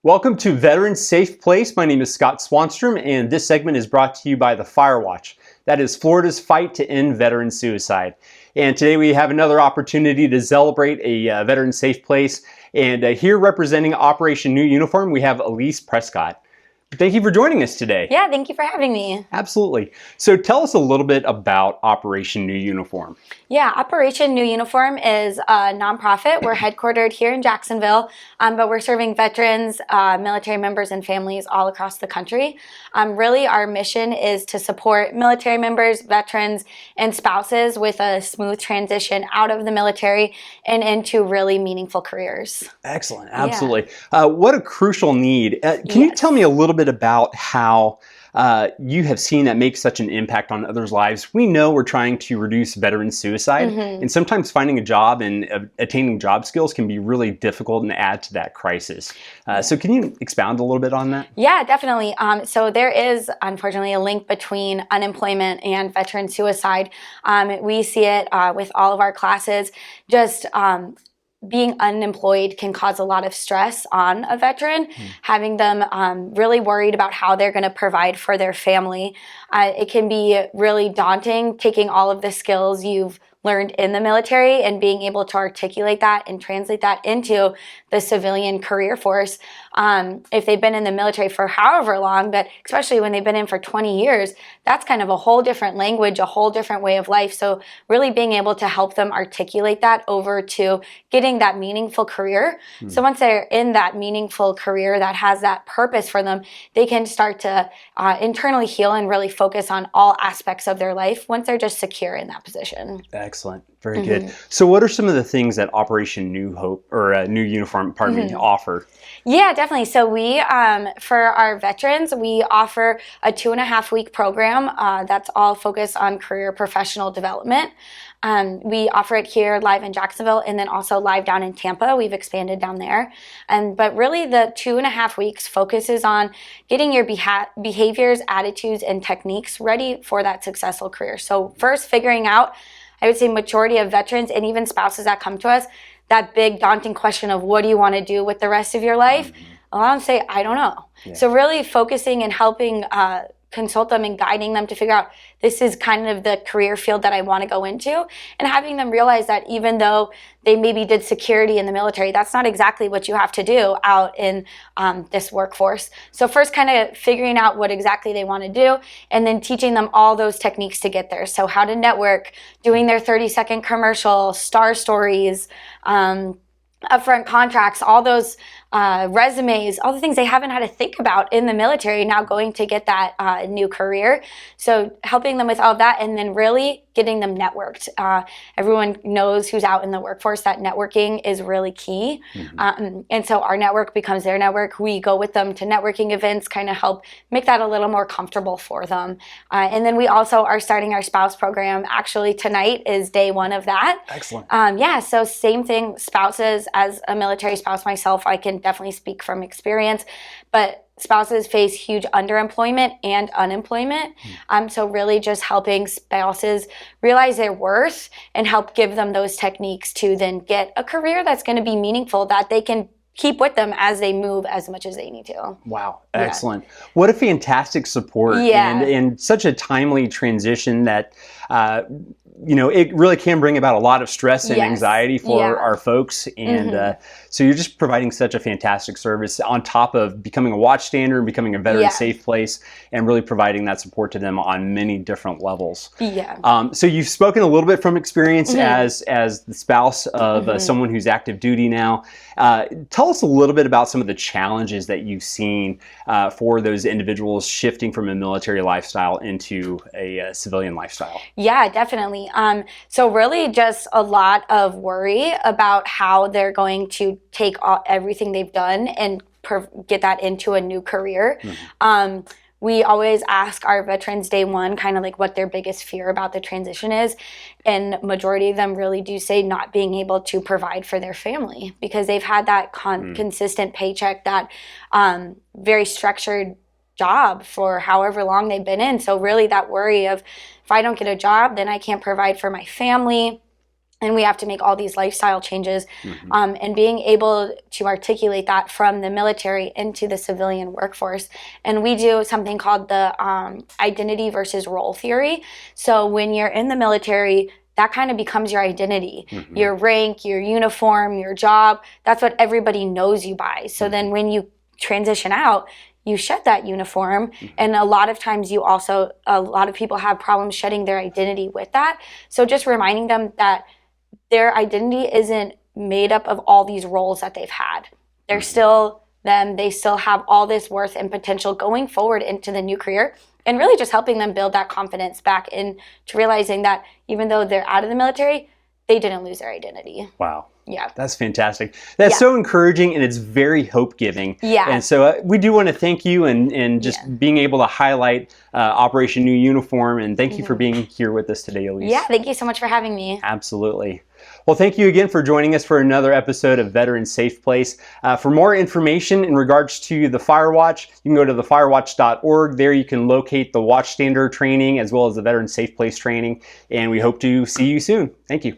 Welcome to Veteran Safe Place. My name is Scott Swanstron, and this segment is brought to you by the Firewatch. That is Florida's fight to end veteran suicide. And today we have another opportunity to celebrate a Veteran Safe Place. And here representing Operation New Uniform, we have Elise Prescott. Thank you for joining us today. Yeah, thank you for having me. Absolutely. So tell us a little bit about Operation New Uniform. Yeah, Operation New Uniform is a nonprofit. We're headquartered here in Jacksonville, but we're serving veterans, military members, and families all across the country. Really, our mission is to support military members, veterans, and spouses with a smooth transition out of the military and into really meaningful careers. Excellent. Absolutely. Yeah. What a crucial need. Can you tell me a little bit about how you have seen that make such an impact on others' lives? We know we're trying to reduce veteran suicide, and sometimes finding a job and attaining job skills can be really difficult and add to that crisis. So can you expound a little bit on that? Yeah, definitely. So there is, unfortunately, a link between unemployment and veteran suicide. We see it with all of our classes. Just being unemployed can cause a lot of stress on a veteran, having them really worried about how they're going to provide for their family. It can be really daunting taking all of the skills you've learned in the military and being able to articulate that and translate that into the civilian career force. If they've been in the military for however long, but especially when they've been in for 20 years, that's kind of a whole different language, a whole different way of life. So really being able to help them articulate that over to getting that meaningful career. So once they're in that meaningful career that has that purpose for them, they can start to internally heal and really focus on all aspects of their life once they're just secure in that position. Excellent. Very good. So what are some of the things that Operation New Hope or New Uniform, offer? Yeah, definitely. So we, for our veterans, we offer a 2.5-week program that's all focused on career professional development. We offer it here live in Jacksonville and then also live down in Tampa. We've expanded down there. But really the 2.5 weeks focuses on getting your behaviors, attitudes, and techniques ready for that successful career. So first figuring out, I would say majority of veterans and even spouses that come to us, that big daunting question of what do you want to do with the rest of your life? A lot of them say, I don't know. Yeah. So really focusing and helping consult them and guiding them to figure out this is kind of the career field that I want to go into, and having them realize that even though they maybe did security in the military, that's not exactly what you have to do out in this workforce. So first kind of figuring out what exactly they want to do and then teaching them all those techniques to get there. So how to network, doing their 30-second commercial, star stories, upfront contracts, all those resumes, all the things they haven't had to think about in the military, now going to get that new career. So helping them with all of that and then really getting them networked. Everyone knows who's out in the workforce that networking is really key. And so our network becomes their network. We go with them to networking events, kind of help make that a little more comfortable for them. And then we also are starting our spouse program. Actually, tonight is day one of that. Excellent. Yeah, so same thing, spouses. As a military spouse myself, I can definitely speak from experience, but spouses face huge underemployment and unemployment. So really just helping spouses realize their worth and help give them those techniques to then get a career that's going to be meaningful, that they can keep with them as they move as much as they need to. Wow. Excellent. Yeah. What a fantastic support. Yeah. And such a timely transition that, it really can bring about a lot of stress and anxiety for our folks. And so you're just providing such a fantastic service on top of becoming a watchstander and becoming a veteran safe place and really providing that support to them on many different levels. Yeah. So you've spoken a little bit from experience as the spouse of someone who's active duty now. Tell us a little bit about some of the challenges that you've seen for those individuals shifting from a military lifestyle into a civilian lifestyle. Yeah, definitely. So really just a lot of worry about how they're going to take everything they've done and get that into a new career. We always ask our veterans day one kind of like what their biggest fear about the transition is. And majority of them really do say not being able to provide for their family because they've had that consistent paycheck, that very structured job for however long they've been in. So really that worry of if I don't get a job, then I can't provide for my family. and we have to make all these lifestyle changes, and being able to articulate that from the military into the civilian workforce. And we do something called the identity versus role theory. So when you're in the military, that kind of becomes your identity, your rank, your uniform, your job. That's what everybody knows you by. So then when you transition out, you shed that uniform, and a lot of times a lot of people have problems shedding their identity with that. So just reminding them that their identity isn't made up of all these roles that they've had. They're still them. They still have all this worth and potential going forward into the new career, and really just helping them build that confidence back into realizing that even though they're out of the military, they didn't lose their identity. Wow. Yeah. That's fantastic. That's so encouraging, and it's very hope-giving. Yeah. And so we do want to thank you and just being able to highlight Operation New Uniform, and thank you for being here with us today, Elise. Yeah, thank you so much for having me. Absolutely. Well, thank you again for joining us for another episode of Veteran Safe Place. For more information in regards to the Firewatch, you can go to thefirewatch.org. There you can locate the Watchstander training as well as the Veteran Safe Place training, and we hope to see you soon. Thank you.